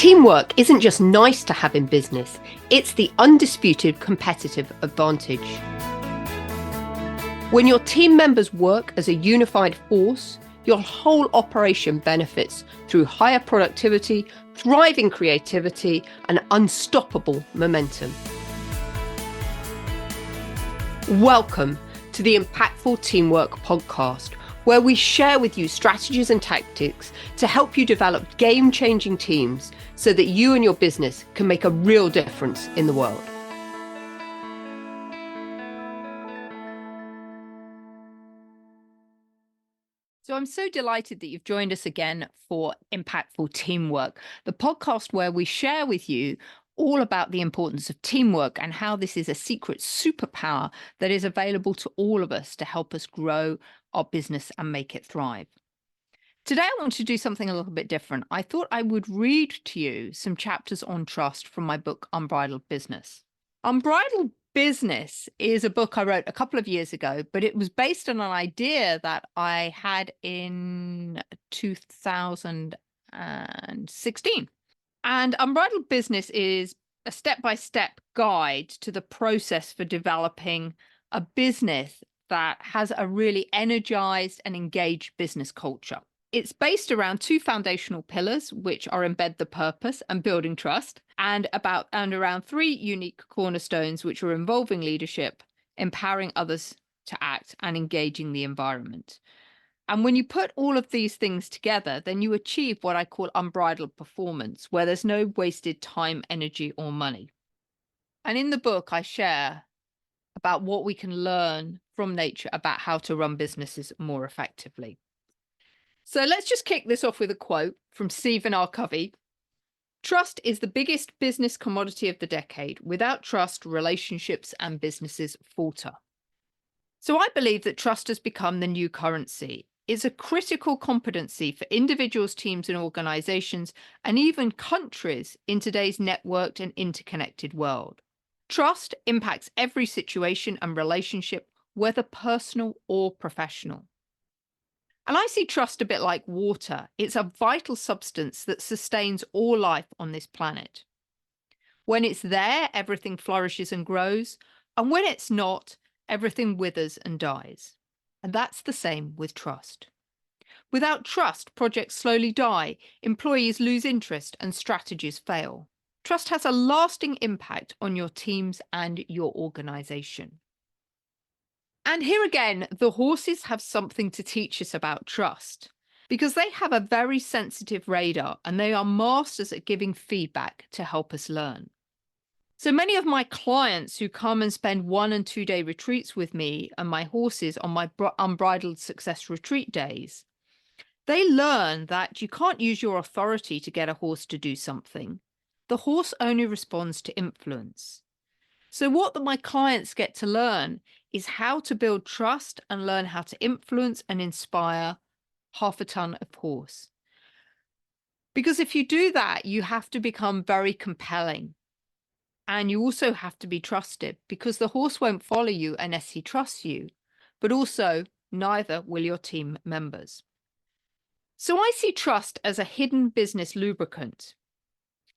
Teamwork isn't just nice to have in business, it's the undisputed competitive advantage. When your team members work as a unified force, your whole operation benefits through higher productivity, thriving creativity, and unstoppable momentum. Welcome to the Impactful Teamwork Podcast, where we share with you strategies and tactics to help you develop game-changing teams so that you and your business can make a real difference in the world. So I'm so delighted that you've joined us again for Impactful Teamwork, the podcast where we share with you all about the importance of teamwork and how this is a secret superpower that is available to all of us to help us grow our business and make it thrive. Today, I want to do something a little bit different. I thought I would read to you some chapters on trust from my book, Unbridled Business. Unbridled Business is a book I wrote a couple of years ago, but it was based on an idea that I had in 2016. And Unbridled Business is a step-by-step guide to the process for developing a business that has a really energized and engaged business culture. It's based around two foundational pillars, which are embed the purpose and building trust, and around three unique cornerstones, which are involving leadership, empowering others to act, and engaging the environment. And when you put all of these things together, then you achieve what I call unbridled performance, where there's no wasted time, energy, or money. And in the book, I share about what we can learn from nature about how to run businesses more effectively. So let's just kick this off with a quote from Stephen R. Covey. Trust is the biggest business commodity of the decade. Without trust, relationships and businesses falter. So I believe that trust has become the new currency. It's a critical competency for individuals, teams, and organizations, and even countries in today's networked and interconnected world. Trust impacts every situation and relationship, whether personal or professional. And I see trust a bit like water. It's a vital substance that sustains all life on this planet. When it's there, everything flourishes and grows, and when it's not, everything withers and dies. And that's the same with trust. Without trust, projects slowly die, employees lose interest, and strategies fail. Trust has a lasting impact on your teams and your organization. And here again, the horses have something to teach us about trust, because they have a very sensitive radar and they are masters at giving feedback to help us learn. So many of my clients who come and spend 1 and 2 day retreats with me and my horses on my Unbridled Success Retreat days, they learn that you can't use your authority to get a horse to do something. The horse only responds to influence. So what my clients get to learn is how to build trust and learn how to influence and inspire half a ton of horse. Because if you do that, you have to become very compelling. And you also have to be trusted, because the horse won't follow you unless he trusts you, but also neither will your team members. So I see trust as a hidden business lubricant.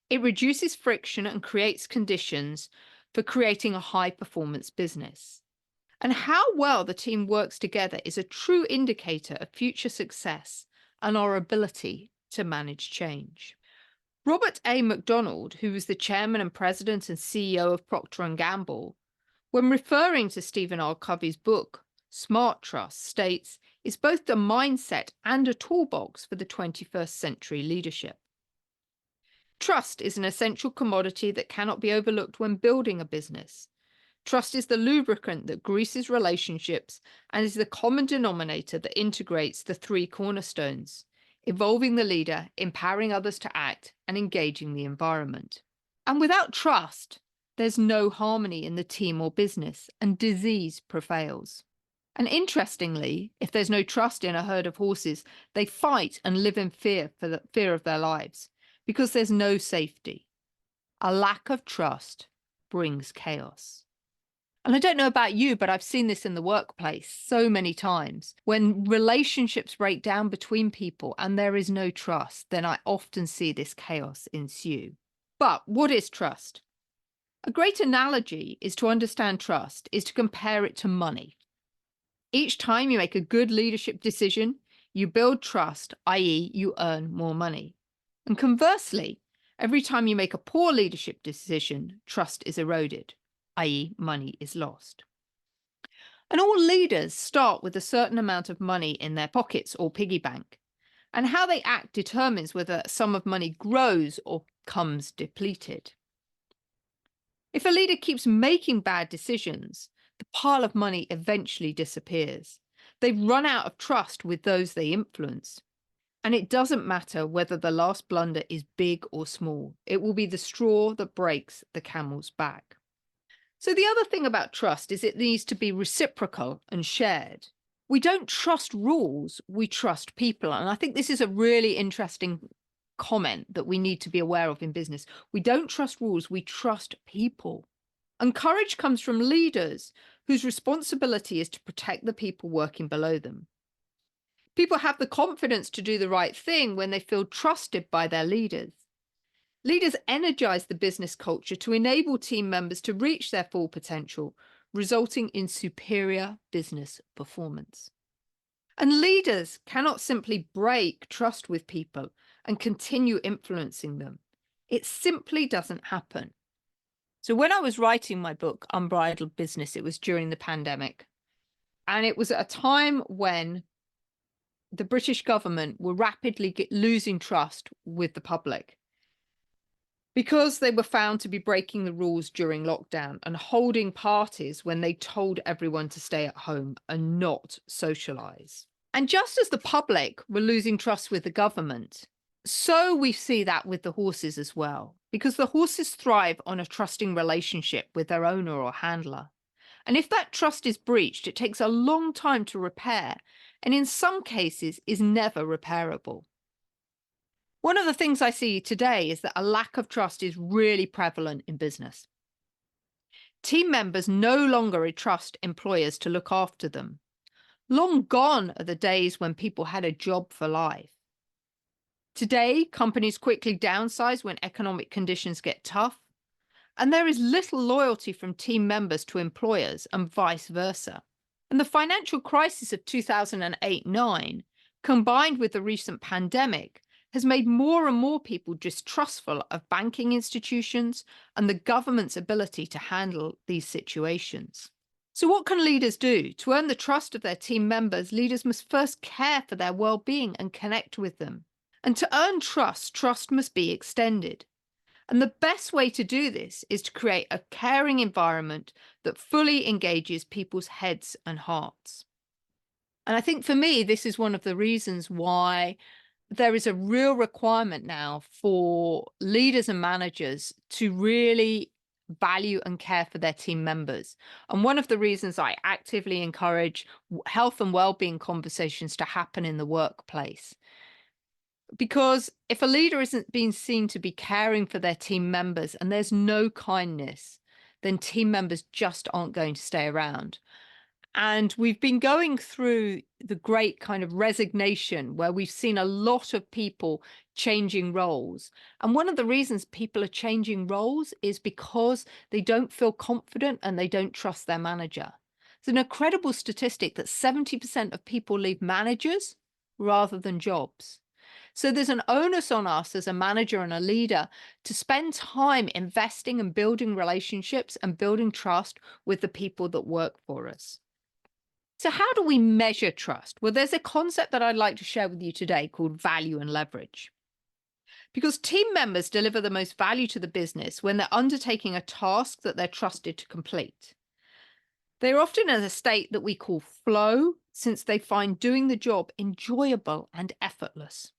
It reduces friction and creates conditions for creating a high-performance business. And how well the team works together is a true indicator of future success and our ability to manage change. Robert A. McDonald, who was the chairman and president and CEO of Procter & Gamble, when referring to Stephen R. Covey's book, Smart Trust, states, it's both the mindset and a toolbox for the 21st century leadership. Trust is an essential commodity that cannot be overlooked when building a business. Trust is the lubricant that greases relationships and is the common denominator that integrates the three cornerstones: involving the leader, empowering others to act, and engaging the environment. And without trust, there's no harmony in the team or business, and disease prevails. And interestingly, if there's no trust in a herd of horses, they fight and live in fear of their lives, because there's no safety. A lack of trust brings chaos. And I don't know about you, but I've seen this in the workplace so many times. When relationships break down between people and there is no trust, then I often see this chaos ensue. But what is trust? A great analogy is to understand trust is to compare it to money. Each time you make a good leadership decision, you build trust, i.e., you earn more money. And conversely, every time you make a poor leadership decision, trust is eroded, i.e., money is lost. And all leaders start with a certain amount of money in their pockets or piggy bank. And how they act determines whether a sum of money grows or becomes depleted. If a leader keeps making bad decisions, the pile of money eventually disappears. They've run out of trust with those they influence. And it doesn't matter whether the last blunder is big or small. It will be the straw that breaks the camel's back. So the other thing about trust is it needs to be reciprocal and shared. We don't trust rules, we trust people. And I think this is a really interesting comment that we need to be aware of in business. We don't trust rules, we trust people. And courage comes from leaders whose responsibility is to protect the people working below them. People have the confidence to do the right thing when they feel trusted by their leaders. Leaders energize the business culture to enable team members to reach their full potential, resulting in superior business performance. And leaders cannot simply break trust with people and continue influencing them. It simply doesn't happen. So when I was writing my book, Unbridled Business, it was during the pandemic. And it was at a time when the British government were rapidly losing trust with the public because they were found to be breaking the rules during lockdown and holding parties when they told everyone to stay at home and not socialize. And just as the public were losing trust with the government, so we see that with the horses as well, because the horses thrive on a trusting relationship with their owner or handler. And if that trust is breached, it takes a long time to repair, and in some cases is never repairable. One of the things I see today is that a lack of trust is really prevalent in business. Team members no longer trust employers to look after them. Long gone are the days when people had a job for life. Today, companies quickly downsize when economic conditions get tough, and there is little loyalty from team members to employers and vice versa. And the financial crisis of 2008-9, combined with the recent pandemic, has made more and more people distrustful of banking institutions and the government's ability to handle these situations. So what can leaders do? To earn the trust of their team members, leaders must first care for their well-being and connect with them. And to earn trust, trust must be extended. And the best way to do this is to create a caring environment that fully engages people's heads and hearts. And I think for me, this is one of the reasons why there is a real requirement now for leaders and managers to really value and care for their team members. And one of the reasons I actively encourage health and well-being conversations to happen in the workplace. Because if a leader isn't being seen to be caring for their team members and there's no kindness, then team members just aren't going to stay around. And we've been going through the great kind of resignation where we've seen a lot of people changing roles. And one of the reasons people are changing roles is because they don't feel confident and they don't trust their manager. It's an incredible statistic that 70% of people leave managers rather than jobs. So there's an onus on us as a manager and a leader to spend time investing and building relationships and building trust with the people that work for us. So how do we measure trust? Well, there's a concept that I'd like to share with you today called value and leverage. Because team members deliver the most value to the business when they're undertaking a task that they're trusted to complete. They're often in a state that we call flow, since they find doing the job enjoyable and effortless.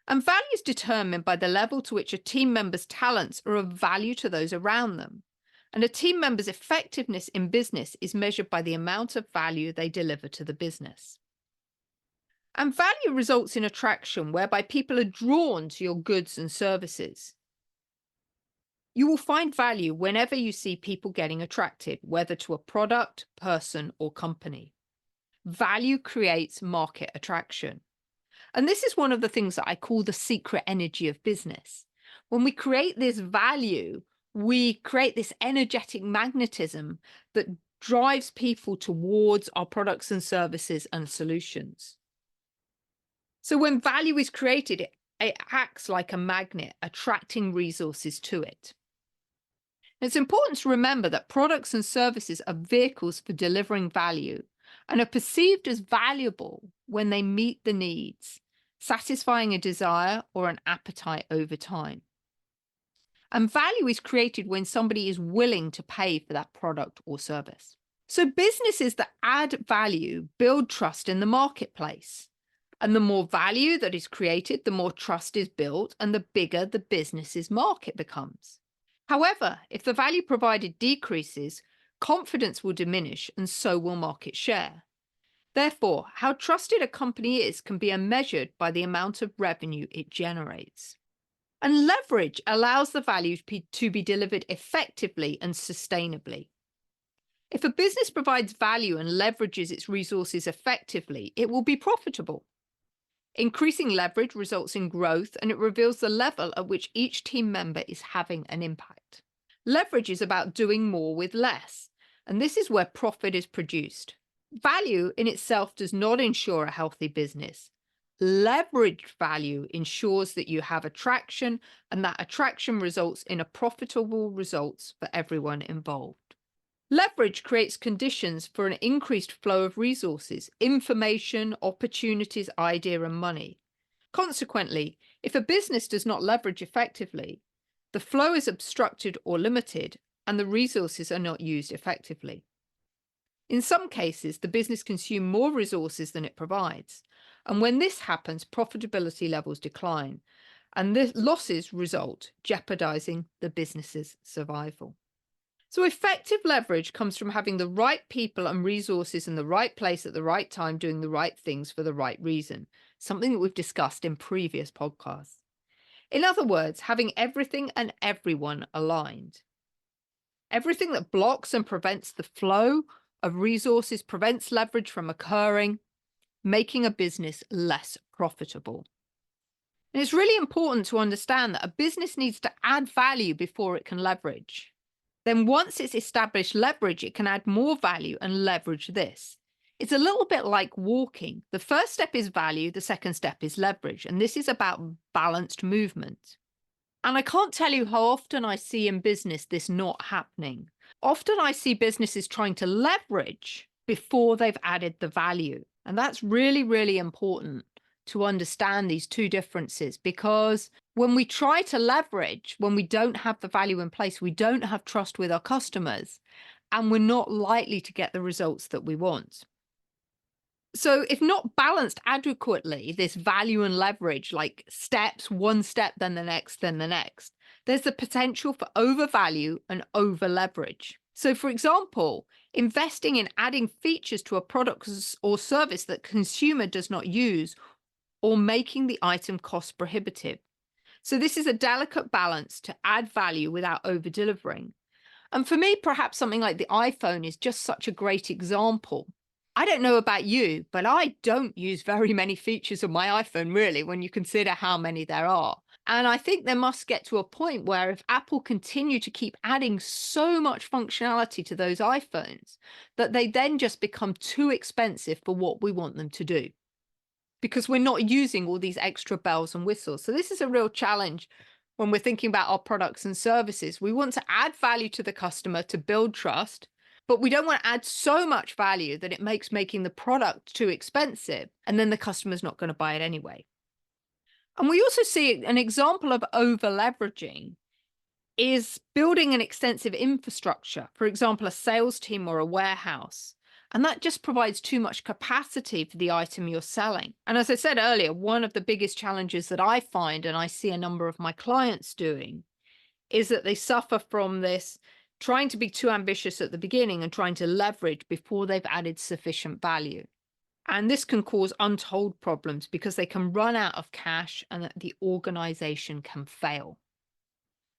And value is determined by the level to which a team member's talents are of value to those around them. And a team member's effectiveness in business is measured by the amount of value they deliver to the business. And value results in attraction, whereby people are drawn to your goods and services. You will find value whenever you see people getting attracted, whether to a product, person, or company. Value creates market attraction. And this is one of the things that I call the secret energy of business. When we create this value, we create this energetic magnetism that drives people towards our products and services and solutions. So when value is created, it acts like a magnet, attracting resources to it. It's important to remember that products and services are vehicles for delivering value and are perceived as valuable when they meet the needs, satisfying a desire or an appetite over time. And value is created when somebody is willing to pay for that product or service. So businesses that add value build trust in the marketplace. And the more value that is created, the more trust is built and the bigger the business's market becomes. However, if the value provided decreases, confidence will diminish and so will market share. Therefore, how trusted a company is can be measured by the amount of revenue it generates. And leverage allows the value to be delivered effectively and sustainably. If a business provides value and leverages its resources effectively, it will be profitable. Increasing leverage results in growth, and it reveals the level at which each team member is having an impact. Leverage is about doing more with less, and this is where profit is produced. Value in itself does not ensure a healthy business. Leveraged value ensures that you have attraction, and that attraction results in a profitable results for everyone involved. Leverage creates conditions for an increased flow of resources, information, opportunities, idea, and money. Consequently, if a business does not leverage effectively, the flow is obstructed or limited, and the resources are not used effectively. In some cases, the business consumes more resources than it provides. And when this happens, profitability levels decline, and the losses result, jeopardizing the business's survival. So effective leverage comes from having the right people and resources in the right place at the right time, doing the right things for the right reason, something that we've discussed in previous podcasts. In other words, having everything and everyone aligned. Everything that blocks and prevents the flow of resources prevents leverage from occurring, making a business less profitable. And it's really important to understand that a business needs to add value before it can leverage. Then once it's established leverage, it can add more value and leverage this. It's a little bit like walking. The first step is value, the second step is leverage, and this is about balanced movement. And I can't tell you how often I see in business this not happening. Often I see businesses trying to leverage before they've added the value. And that's really, really important to understand these two differences, because when we try to leverage, when we don't have the value in place, we don't have trust with our customers, and we're not likely to get the results that we want. So if not balanced adequately, this value and leverage, like steps, one step, then the next, there's the potential for overvalue and over leverage. So for example, investing in adding features to a product or service that consumer does not use, or making the item cost prohibitive. So this is a delicate balance to add value without over delivering. And for me, perhaps something like the iPhone is just such a great example. I don't know about you, but I don't use very many features of my iPhone, really, when you consider how many there are. And I think there must get to a point where if Apple continue to keep adding so much functionality to those iPhones, that they then just become too expensive for what we want them to do, because we're not using all these extra bells and whistles. So this is a real challenge when we're thinking about our products and services. We want to add value to the customer to build trust, but we don't want to add so much value that it makes making the product too expensive, and then the customer's not going to buy it anyway. And we also see an example of over leveraging is building an extensive infrastructure, for example, a sales team or a warehouse. And that just provides too much capacity for the item you're selling. And as I said earlier, one of the biggest challenges that I find, and I see a number of my clients doing, is that they suffer from this trying to be too ambitious at the beginning and trying to leverage before they've added sufficient value. And this can cause untold problems because they can run out of cash and that the organization can fail.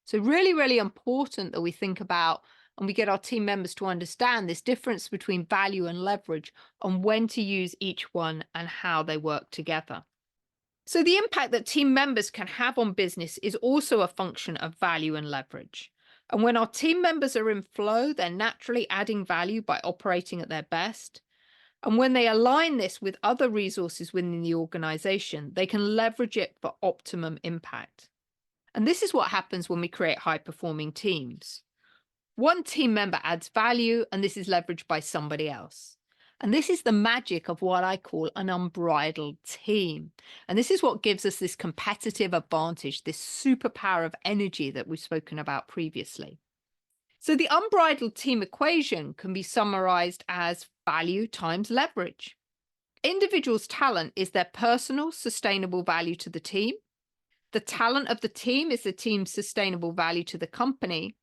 So really, really important that we think about and we get our team members to understand this difference between value and leverage and when to use each one and how they work together. So the impact that team members can have on business is also a function of value and leverage. And when our team members are in flow, they're naturally adding value by operating at their best. And when they align this with other resources within the organization, they can leverage it for optimum impact. And this is what happens when we create high-performing teams. One team member adds value, and this is leveraged by somebody else. And this is the magic of what I call an unbridled team. And this is what gives us this competitive advantage, this superpower of energy that we've spoken about previously. So the unbridled team equation can be summarized as value times leverage. Individuals' talent is their personal sustainable value to the team. The talent of the team is the team's sustainable value to the company.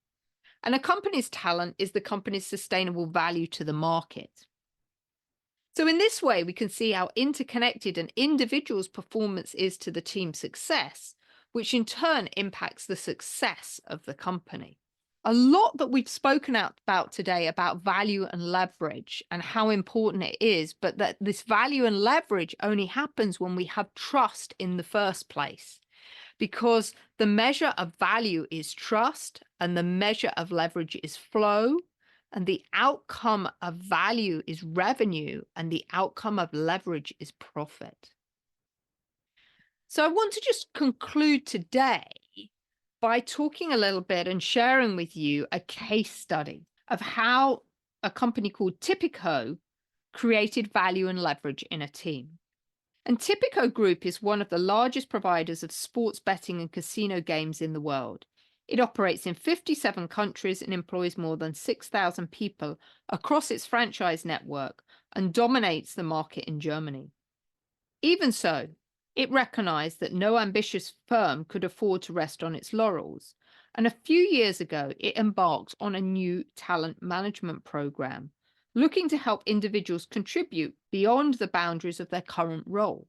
And a company's talent is the company's sustainable value to the market. So in this way, we can see how interconnected an individual's performance is to the team's success, which in turn impacts the success of the company. A lot that we've spoken about today about value and leverage and how important it is, but that this value and leverage only happens when we have trust in the first place. Because the measure of value is trust and the measure of leverage is flow, and the outcome of value is revenue, and the outcome of leverage is profit. So I want to just conclude today by talking a little bit and sharing with you a case study of how a company called Tipico created value and leverage in a team. And Tipico Group is one of the largest providers of sports betting and casino games in the world. It operates in 57 countries and employs more than 6,000 people across its franchise network and dominates the market in Germany. Even so, it recognized that no ambitious firm could afford to rest on its laurels. And a few years ago, it embarked on a new talent management program, looking to help individuals contribute beyond the boundaries of their current role.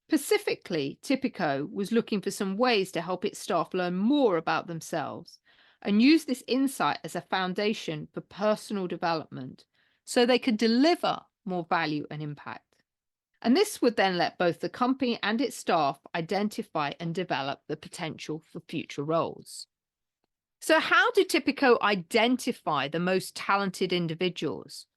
Specifically, Tipico was looking for some ways to help its staff learn more about themselves and use this insight as a foundation for personal development so they could deliver more value and impact. And this would then let both the company and its staff identify and develop the potential for future roles. So how do Tipico identify the most talented individuals?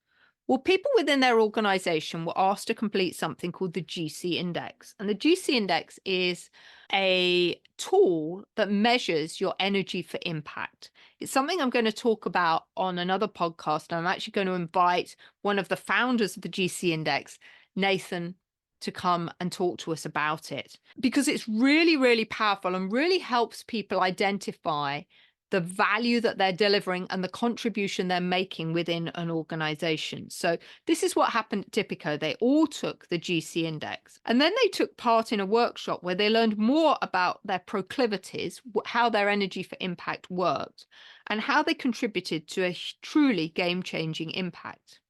Well, people within their organization were asked to complete something called the GC Index. And the GC Index is a tool that measures your energy for impact. It's something I'm going to talk about on another podcast. I'm actually going to invite one of the founders of the GC Index, Nathan, to come and talk to us about it, because it's really, really powerful and really helps people identify the value that they're delivering and the contribution they're making within an organization. So this is what happened at Tipico. They all took the GC Index, and then they took part in a workshop where they learned more about their proclivities, how their energy for impact worked, and how they contributed to a truly game-changing impact.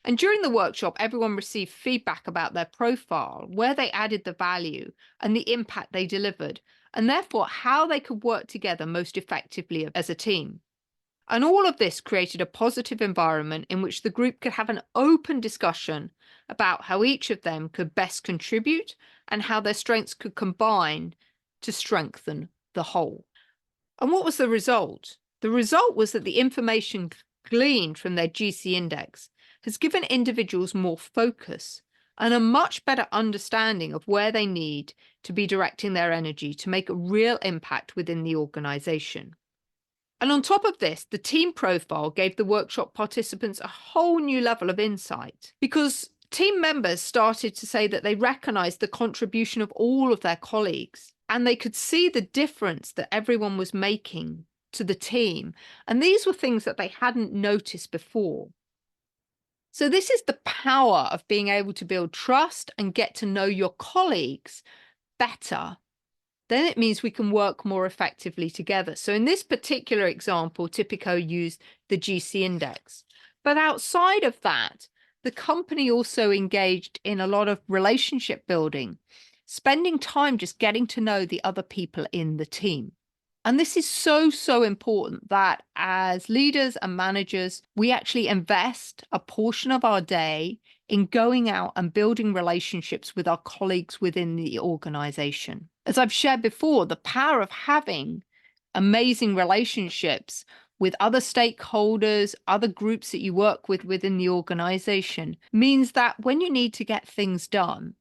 And during the workshop, everyone received feedback about their profile, where they added the value and the impact they delivered, and therefore how they could work together most effectively as a team. And all of this created a positive environment in which the group could have an open discussion about how each of them could best contribute and how their strengths could combine to strengthen the whole. And what was the result? The result was that the information gleaned from their GC Index has given individuals more focus and a much better understanding of where they need to be directing their energy to make a real impact within the organization. And on top of this, the team profile gave the workshop participants a whole new level of insight, because team members started to say that they recognized the contribution of all of their colleagues, and they could see the difference that everyone was making to the team. And these were things that they hadn't noticed before. So this is the power of being able to build trust and get to know your colleagues better. Then it means we can work more effectively together. So in this particular example, Tipico used the GC Index. But outside of that, the company also engaged in a lot of relationship building, spending time just getting to know the other people in the team. And this is so, so important that as leaders and managers, we actually invest a portion of our day in going out and building relationships with our colleagues within the organization. As I've shared before, the power of having amazing relationships with other stakeholders, other groups that you work with within the organization means that when you need to get things done,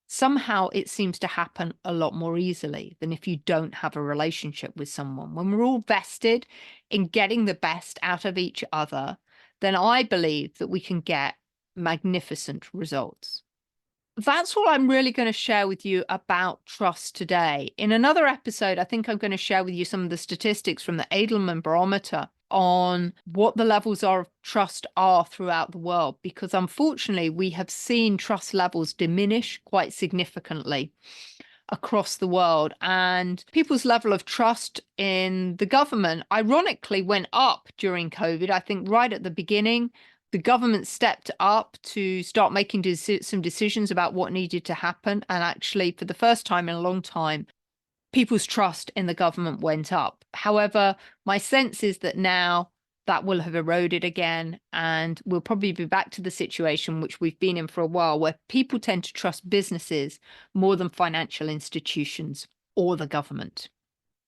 somehow it seems to happen a lot more easily than if you don't have a relationship with someone. When we're all vested in getting the best out of each other, then I believe that we can get magnificent results. That's all I'm really going to share with you about trust today. In another episode, I think I'm going to share with you some of the statistics from the Edelman Barometer on what the levels of trust are throughout the world, because unfortunately, we have seen trust levels diminish quite significantly across the world. And people's level of trust in the government, ironically, went up during COVID. I think right at the beginning, the government stepped up to start making some decisions about what needed to happen. And actually, for the first time in a long time, people's trust in the government went up. However, my sense is that now that will have eroded again, and we'll probably be back to the situation which we've been in for a while, where people tend to trust businesses more than financial institutions or the government.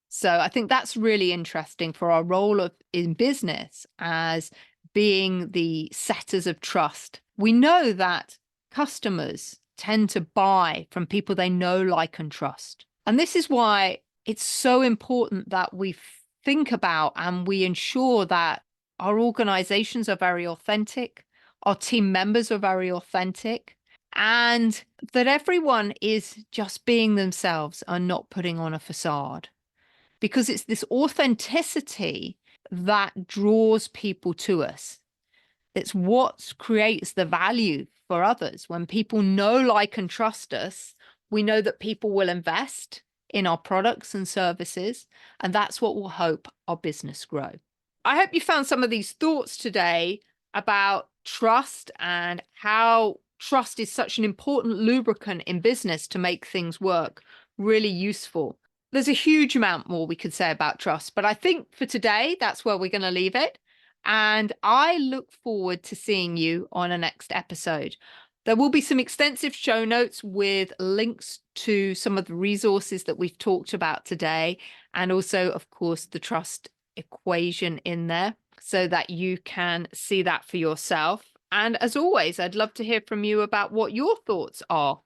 So I think that's really interesting for our role in business as being the setters of trust. We know that customers tend to buy from people they know, like, and trust. And this is why it's so important that we think about and we ensure that our organizations are very authentic, our team members are very authentic, and that everyone is just being themselves and not putting on a facade. Because it's this authenticity that draws people to us. It's what creates the value for others. When people know, like, and trust us, we know that people will invest in our products and services, and that's what will help our business grow. I hope you found some of these thoughts today about trust and how trust is such an important lubricant in business to make things work really useful. There's a huge amount more we could say about trust, but I think for today, that's where we're going to leave it. And I look forward to seeing you on a next episode. There will be some extensive show notes with links to some of the resources that we've talked about today, and also, of course, the trust equation in there so that you can see that for yourself. And as always, I'd love to hear from you about what your thoughts are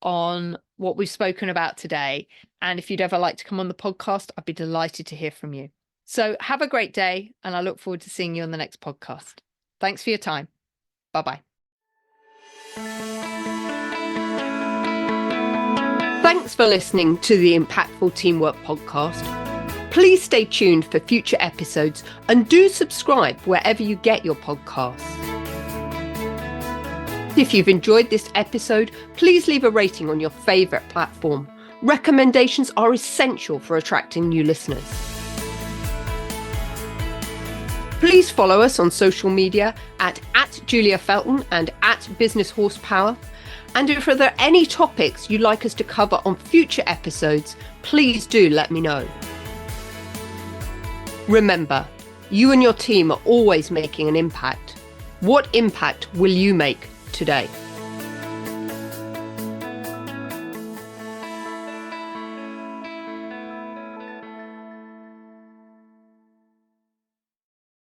on what we've spoken about today. And if you'd ever like to come on the podcast, I'd be delighted to hear from you. So have a great day, and I look forward to seeing you on the next podcast. Thanks for your time. Bye-bye. Thanks for listening to the Impactful Teamwork Podcast. Please stay tuned for future episodes and do subscribe wherever you get your podcasts. If you've enjoyed this episode, please leave a rating on your favourite platform. Recommendations are essential for attracting new listeners. Please follow us on social media at Julia Felton and at Business Horsepower. And if there are any topics you'd like us to cover on future episodes, please do let me know. Remember, you and your team are always making an impact. What impact will you make today?